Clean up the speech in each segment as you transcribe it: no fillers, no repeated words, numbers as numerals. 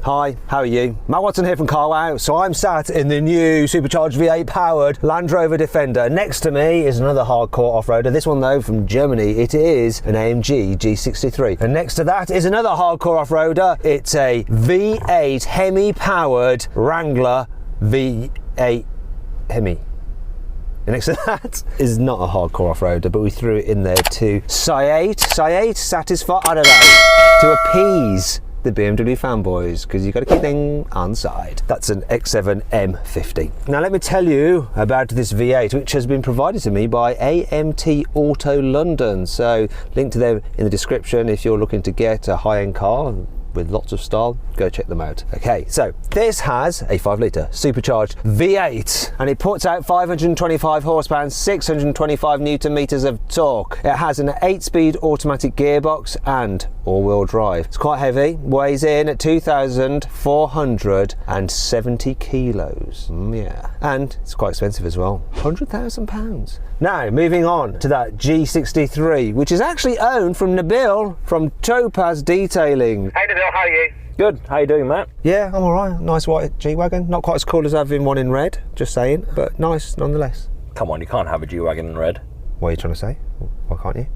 Hi, how are you? Matt Watson here from CarWow. So I'm sat in the new supercharged V8 powered Land Rover Defender. Next to me is another hardcore off-roader. This one though from Germany. It is an AMG G63. And next to that is another hardcore off-roader. It's a V8 Hemi powered Wrangler V8 Hemi. And next to that is not a hardcore off-roader, but we threw it in there to satisfy, I don't know, to appease the BMW fanboys, because you've got to keep things on side. That's an X7 M50. Now let me tell you about this V8, which has been provided to me by AMT Auto London. So link to them in the description if you're looking to get a high-end car with lots of style, go check them out. Okay, so this has a 5-litre supercharged V8 and it puts out 525 horsepower and 625 newton meters of torque. It has an 8-speed automatic gearbox and all-wheel drive. It's quite heavy, weighs in at 2,470 kilos. Yeah, and it's quite expensive as well, £100,000. Now, moving on to that G63, which is actually owned from Nabil from Topaz Detailing. Hey Nabil, how are you? Good, how you doing, Matt? Yeah, I'm alright. Nice white G-Wagon. Not quite as cool as having one in red, just saying, but nice nonetheless. Come on, you can't have a G-Wagon in red. What are you trying to say? Why can't you?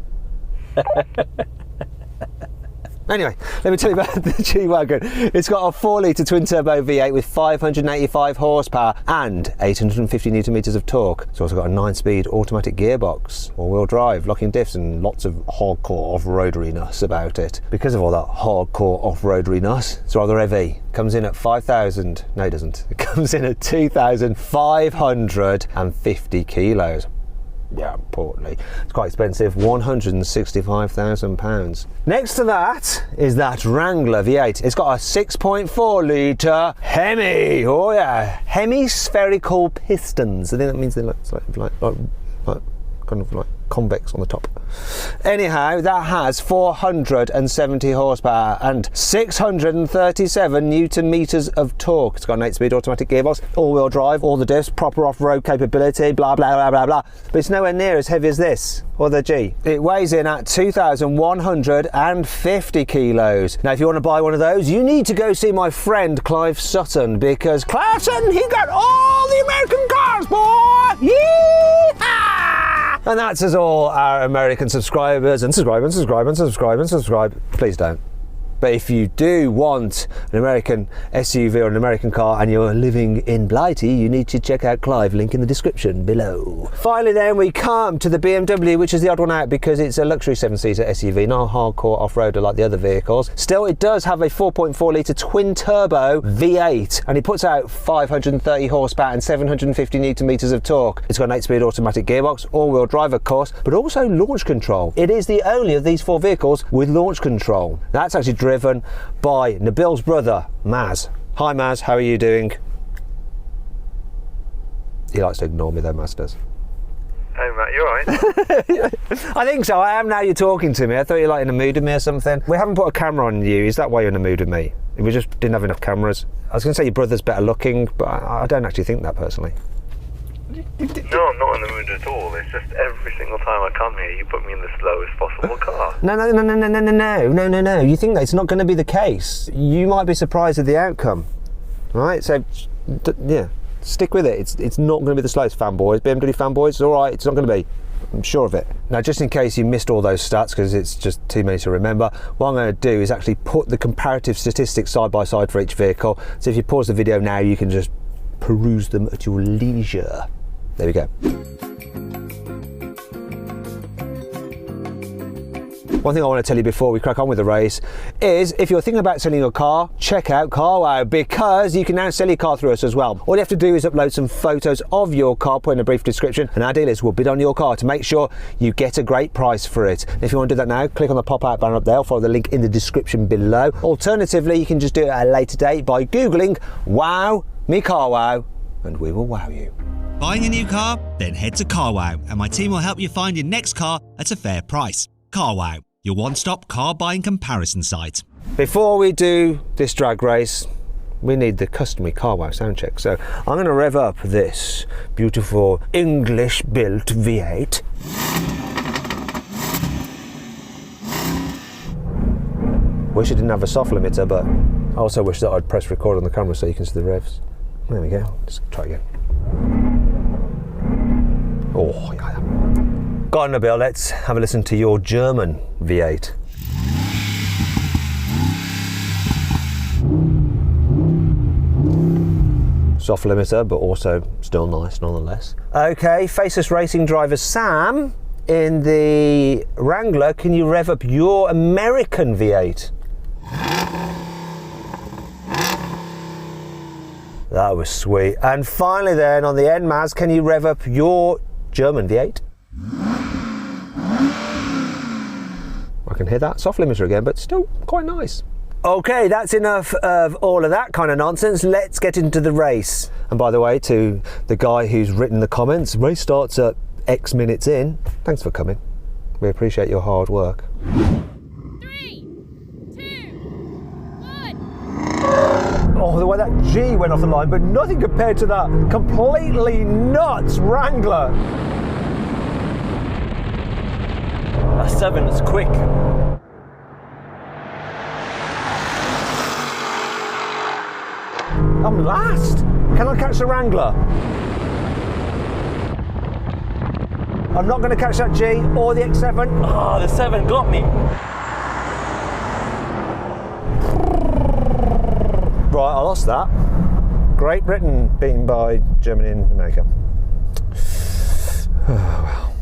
Anyway, let me tell you about the G-Wagon. It's got a 4-litre twin-turbo V8 with 585 horsepower and 850 newton meters of torque. It's also got a 9-speed automatic gearbox, all-wheel drive, locking diffs, and lots of hardcore off-roaderiness about it. Because of all that hardcore off-roaderiness, it's rather heavy. Comes in at 5,000, no it doesn't. It comes in at 2,550 kilos. Yeah, portly. It's quite expensive, £165,000. Next to that is that Wrangler V8. It's got a 6.4 litre Hemi. Oh yeah, hemispherical pistons. I think that means they look like kind of like convex on the top. Anyhow, that has 470 horsepower and 637 newton meters of torque. It's got an 8-speed automatic gearbox, all-wheel drive, all the diffs, proper off-road capability, blah blah blah blah blah. But it's nowhere near as heavy as this or the G. It weighs in at 2,150 kilos. Now, if you want to buy one of those, you need to go see my friend Clive Sutton, because Clive Sutton, he got all the American cars, boy. Yeehaw! And that's as all our American subscribers and subscribe. Please don't. But if you do want an American SUV or an American car and you're living in Blighty, you need to check out Clive, link in the description below. Finally then, we come to the BMW, which is the odd one out because it's a luxury 7-seater SUV, not a hardcore off-roader like the other vehicles. Still, it does have a 4.4 litre twin-turbo V8 and it puts out 530 horsepower and 750 newton meters of torque. It's got an 8-speed automatic gearbox, all-wheel drive of course, but also launch control. It is the only of these 4 vehicles with launch control. That's actually driven by Nabil's brother, Maz. Hi Maz, how are you doing? He likes to ignore me though, Maz does. Hey Matt, you alright? I think so, I am now you're talking to me. I thought you were like in a mood with me or something. We haven't put a camera on you, is that why you're in a mood with me? We just didn't have enough cameras. I was going to say your brother's better looking, but I don't actually think that personally. No, I'm not in the mood at all. It's just every single time I come here, you put me in the slowest possible car. No. You think that it's not going to be the case. You might be surprised at the outcome. All right, so yeah, stick with it. It's not going to be the slowest, fanboys. BMW fanboys, it's all right. It's not going to be. I'm sure of it. Now, just in case you missed all those stats, because it's just too many to remember, what I'm going to do is actually put the comparative statistics side by side for each vehicle. So if you pause the video now, you can just peruse them at your leisure. There we go. One thing I want to tell you before we crack on with the race is if you're thinking about selling your car, check out CarWow, because you can now sell your car through us as well. All you have to do is upload some photos of your car, put in a brief description, and our dealers will bid on your car to make sure you get a great price for it. If you want to do that now, click on the pop-out banner up there, or follow the link in the description below. Alternatively, you can just do it at a later date by Googling Wow Me CarWow, and we will wow you. Buying a new car? Then head to CarWow and my team will help you find your next car at a fair price. CarWow, your one-stop car buying comparison site. Before we do this drag race, we need the customary CarWow sound check. So I'm going to rev up this beautiful English-built V8. Wish it didn't have a soft limiter, but I also wish that I'd press record on the camera so you can see the revs. There we go. Just try again. Oh, yeah. Go on, Nabil, let's have a listen to your German V8. Soft limiter, but also still nice nonetheless. Okay, Faceless Racing driver Sam, in the Wrangler, can you rev up your American V8? That was sweet. And finally then, on the NMAS, can you rev up your German V8? I can hear that soft limiter again, but still quite nice. Okay, that's enough of all of that kind of nonsense. Let's get into the race. And by the way, to the guy who's written the comments, race starts at X minutes in. Thanks for coming. We appreciate your hard work. 3, 2, 1. Oh, the way that G went off the line, but nothing compared to that completely nuts Wrangler. That 7 is quick. I'm last. Can I catch the Wrangler? I'm not going to catch that G or the X7. Ah, the 7 got me. Right, I lost that. Great Britain beaten by Germany and America. Oh, well.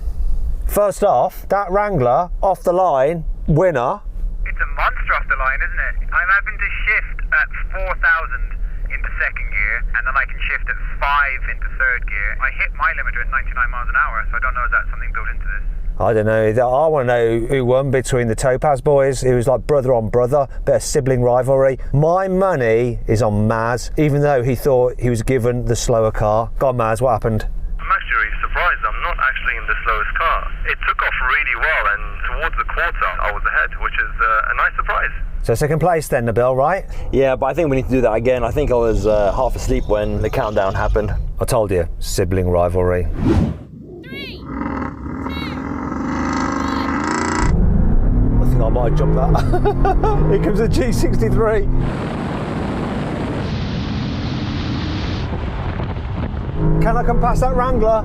First off, that Wrangler off the line, winner. It's a monster off the line, isn't it? I'm having to shift at 4,000 into second gear, and then I can shift at 5 into third gear. I hit my limiter at 99 miles an hour, so I don't know if that's something built into this. I don't know. I want to know who won between the Topaz boys. It was like brother on brother, bit of sibling rivalry. My money is on Maz, even though he thought he was given the slower car. Go on, Maz, what happened? I'm actually really surprised. I'm not actually in the slowest car. It took off really well, and towards the quarter, I was ahead, which is a nice surprise. So second place then, Nabil, right? Yeah, but I think we need to do that again. I think I was half asleep when the countdown happened. I told you, sibling rivalry. 3, 2, 1. I think I might have jumped that. Here comes the G63. Can I come past that Wrangler?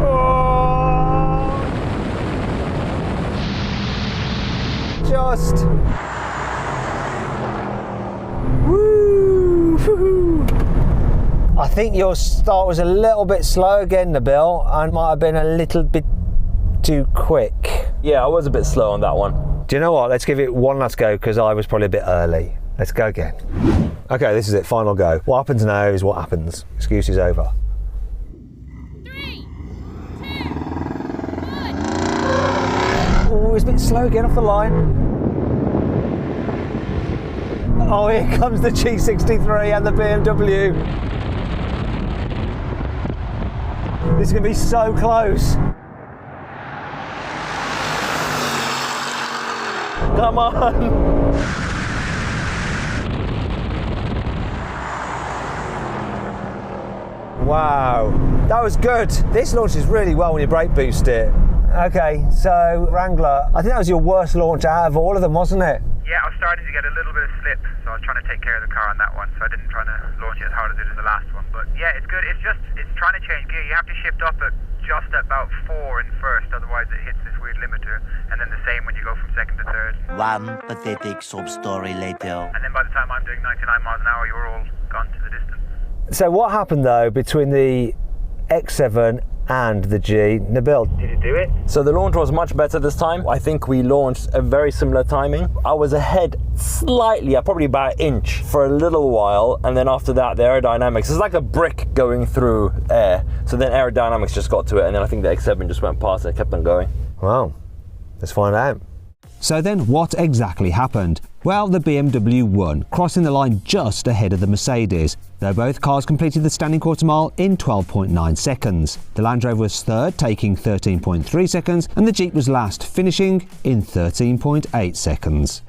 Oh, just. Woo! Woo-hoo. I think your start was a little bit slow again, Nabil, and might have been a little bit too quick. Yeah, I was a bit slow on that one. Do you know what? Let's give it one last go because I was probably a bit early. Let's go again. Okay, this is it, final go. What happens now is what happens. Excuse is over. 3, 2, 1. Oh, it was a bit slow again off the line. Oh, here comes the G63 and the BMW. This is going to be so close. Come on! Wow, that was good. This launches really well when you brake boost it. Okay, so Wrangler, I think that was your worst launch out of all of them, wasn't it? Yeah, I was starting to get a little bit of slip, so I was trying to take care of the car on that one, so I didn't try to launch it as hard as I did in the last one. But yeah, it's good. It's trying to change gear. You have to shift up at just about 4 in first, otherwise it hits this weird limiter, and then the same when you go from second to third. One pathetic sub-story later. And then by the time I'm doing 99 miles an hour, you're all gone to the distance. So what happened though between the X7 and the G? Nabil, Did you do it? So the launch was much better this time. I think we launched a very similar timing. I was ahead slightly, probably about an inch for a little while, and then after that the aerodynamics, it's like a brick going through air. So then aerodynamics just got to it, and then I think the X7 just went past and kept on going. wow, let's find out. So then what exactly happened? Well, the BMW won, crossing the line just ahead of the Mercedes, though both cars completed the standing quarter mile in 12.9 seconds. The Land Rover was third, taking 13.3 seconds, and the Jeep was last, finishing in 13.8 seconds.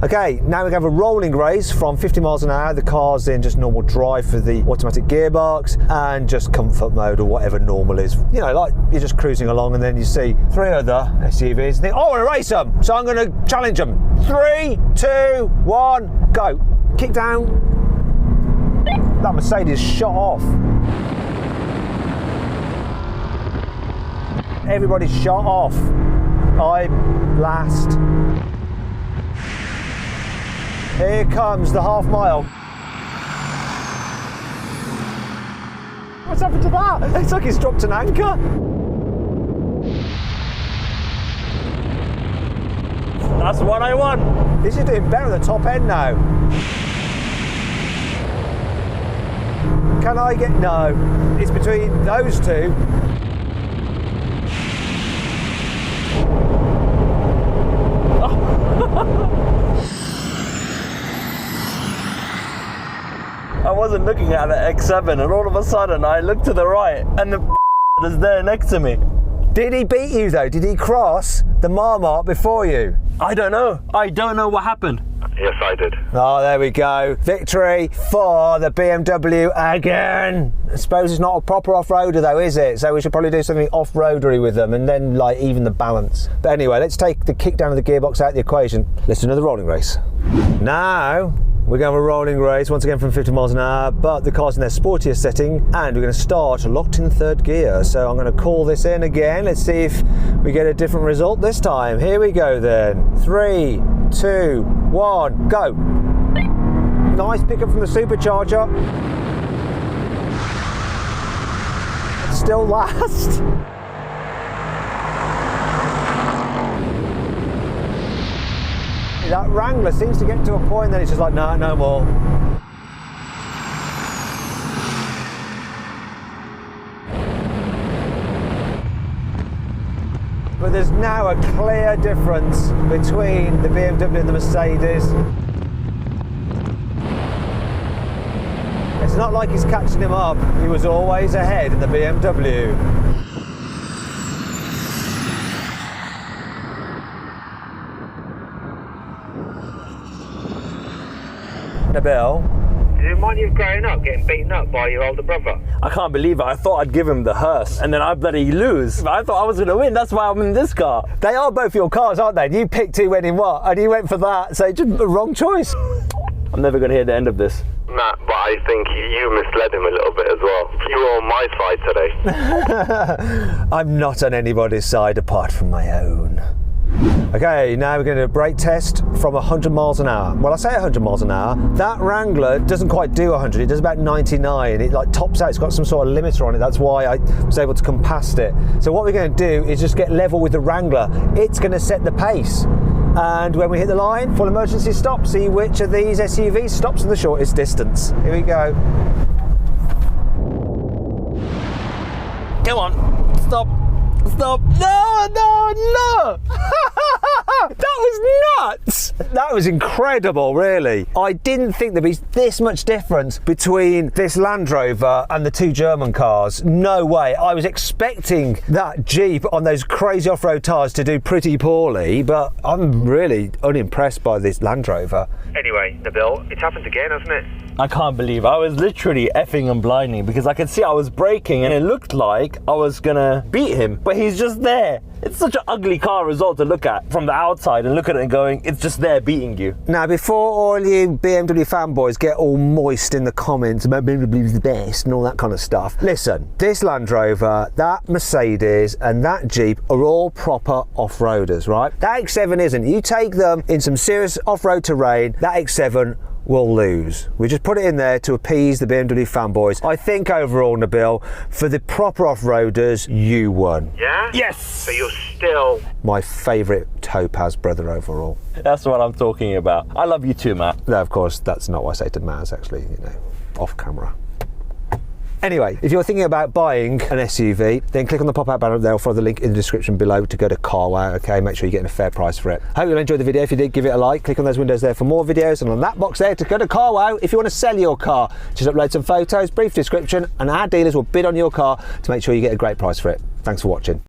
Okay, now we have a rolling race from 50 miles an hour. The car's in just normal drive for the automatic gearbox and just comfort mode or whatever normal is. You know, like you're just cruising along and then you see 3 other SUVs and think, oh, I want to race them. So I'm going to challenge them. 3, 2, 1, go. Kick down. That Mercedes shot off. Everybody shot off. I'm last. Here comes the half mile. What's happened to that? It's like he's dropped an anchor. That's what I want. This is doing better at the top end now. Can I get, no. It's between those two. I wasn't looking at the X7 and all of a sudden I looked to the right and the is there next to me. Did he beat you though? Did he cross the Marmot before you? I don't know. I don't know what happened. Yes, I did. Oh, there we go. Victory for the BMW again. I suppose it's not a proper off-roader though, is it? So we should probably do something off-roadery with them and then like even the balance. But anyway, let's take the kick down of the gearbox out of the equation. Let's do another rolling race. Now, we're going to have a rolling race once again from 50 miles an hour, but the car's in their sportiest setting and we're going to start locked in third gear. So I'm going to call this in again. Let's see if we get a different result this time. Here we go then. 3, 2, 1, go. Nice pickup from the supercharger. Still last. That Wrangler seems to get to a point that it's just like, no, no more. But there's now a clear difference between the BMW and the Mercedes. It's not like he's catching him up. He was always ahead in the BMW. Nabil. Does it remind you of growing up, getting beaten up by your older brother? I can't believe it. I thought I'd give him the hearse and then I bloody lose. I thought I was going to win. That's why I'm in this car. They are both your cars, aren't they? You picked who went in what, and you went for that, so just the wrong choice. I'm never going to hear the end of this. Matt, but I think you misled him a little bit as well. You were on my side today. I'm not on anybody's side apart from my own. Okay, now we're going to do a brake test from 100 miles an hour. Well, I say 100 miles an hour. That Wrangler doesn't quite do 100. It does about 99. It like tops out. It's got some sort of limiter on it. That's why I was able to come past it. So what we're going to do is just get level with the Wrangler. It's going to set the pace. And when we hit the line, full emergency stop. See which of these SUVs stops in the shortest distance. Here we go. Come on. Stop. Stop. No, no, no. That was nuts. That was incredible, really. I didn't think there'd be this much difference between this Land Rover and the two German cars. No way. I was expecting that Jeep on those crazy off-road tires to do pretty poorly, but I'm really unimpressed by this Land Rover. Anyway, Nabil, it's happened again, hasn't it? I can't believe I was literally effing and blinding because I could see I was braking and it looked like I was gonna beat him, but he's just there. It's such an ugly car result to look at from the outside and look at it and going, it's just there beating you. Now, before all you BMW fanboys get all moist in the comments about BMW's the best and all that kind of stuff, listen, this Land Rover, that Mercedes and that Jeep are all proper off-roaders, right? That X7 isn't. You take them in some serious off-road terrain, that X7 will lose. We just put it in there to appease the BMW fanboys. I think overall, Nabil, for the proper off-roaders, you won. Yeah? Yes! So you're still... My favourite Topaz brother overall. That's what I'm talking about. I love you too, Matt. No, of course, that's not what I say to Maz, actually, you know, off camera. Anyway, if you're thinking about buying an SUV, then click on the pop-out banner there or follow the link in the description below to go to CarWow, okay? Make sure you're getting a fair price for it. Hope you'll enjoy the video. If you did, give it a like. Click on those windows there for more videos, and on that box there to go to CarWow if you want to sell your car. Just upload some photos, brief description, and our dealers will bid on your car to make sure you get a great price for it. Thanks for watching.